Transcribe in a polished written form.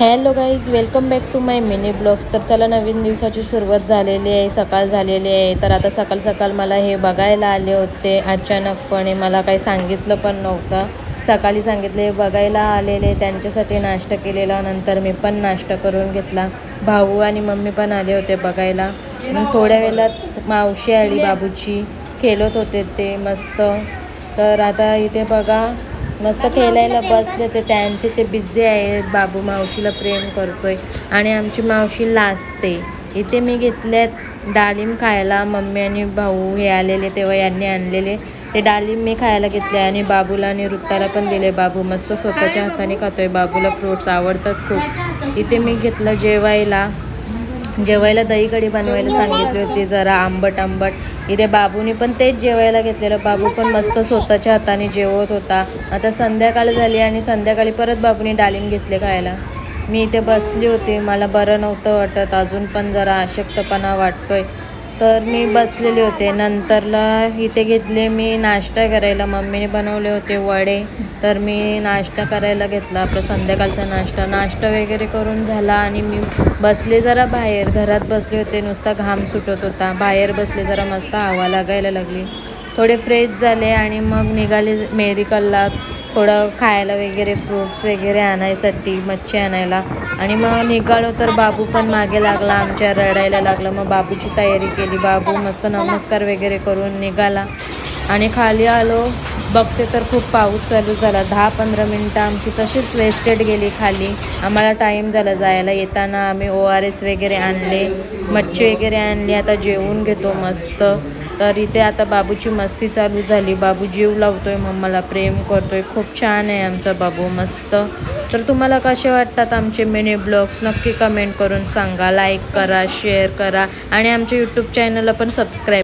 Hello guys, welcome back to my mini blogs. तर चला, नवीन दिवसाची सुरुवात झालेली आहे, सकाळ झालेली आहे. तर आता सकाळ सकाळ मला हे बघायला आले होते अचानकपणे, मला काही सांगितलं पण नव्हतं. सकाळी सांगितले बघायला आलेले, त्यांच्यासाठी नाश्ता केलेला. नंतर मी पण नाश्ता करून घेतला. भाऊ आणि मम्मी पण आले होते बघायला. थोड्या वेळात मावशी आली बाबूची, खेळत होते ते मस्त. तर आता इथे बघा, मस्त खेळायला बसले ते, त्यांचे ते बिझी आहेत. बाबू मावशीला प्रेम करतोय आणि आमची मावशी लाजते. इथे मी घेतल्यात डाळिंब खायला. मम्मी आणि भाऊ हे आलेले तेव्हा यांनी आणलेले ते डाळिंब मी खायला घेतले आणि बाबूला आणि ऋताला पण दिले. बाबू मस्त स्वतःच्या हाताने खातोय, बाबूला फ्रूट्स आवडतात खूप. इथे मी घेतलं जेवायला दही कढी बनवायला सांगितली होती, जरा आंबट आंबट. इथे बाबूने पण तेच जेवायला घेतलेलं. बाबू पण मस्त स्वतःच्या हाताने जेवत होता. आता संध्याकाळ झाली आणि संध्याकाळी परत बाबूने डाळिंब घेतले खायला. मी इथे बसली होती, मला बरं नव्हतं वाटत, अजून पण जरा अशक्तपणा वाटतोय. तर मी बसलेले होते. नंतरला इथे घेतले मी नाश्ता करायला. मम्मीने बनवले होते वडे, तर मी नाश्ता करायला घेतला, आपला संध्याकाळचा नाश्ता वगैरे करून झाला. आणि मी बसले जरा बाहेर, घरात बसले होते, नुसता घाम सुटत होता. बाहेर बसले, जरा मस्त हवा लागायला लागली, थोडे फ्रेश झाले आणि मग निघाले मेडिकलला थोडं खायला वगैरे, फ्रूट्स वगैरे आणायसाठी, मच्छी आणायला. आणि मग निघालो तर बाबू पण मागे लागला आमच्या, रडायला लागला. मग बाबूची तयारी केली. बाबू मस्त नमस्कार वगैरे करून निघाला आणि खाली आलो. बघते तर खूप पाऊस चालू झाला. 10-15 मिनटं आमची तशीच वेस्टेड गेली खाली. आम्हाला टाईम झाला जायला. येताना आम्ही ORS वगैरे आणले, मच्छी वगैरे आणली. आता जेवून घेतो मस्त. तर इथे आता बाबूची मस्ती चालू झाली. बाबू जीव लावतोय, मम्माला प्रेम करतोय. खूप छान आहे आमचा बाबू, मस्त. तर तुम्हाला कसे वाटतात आमचे मिनी ब्लॉग्स, नक्की कमेंट करून सांगा. लाईक करा, शेअर करा आणि आमच्या यूट्यूब चॅनलला पण सबस्क्राईब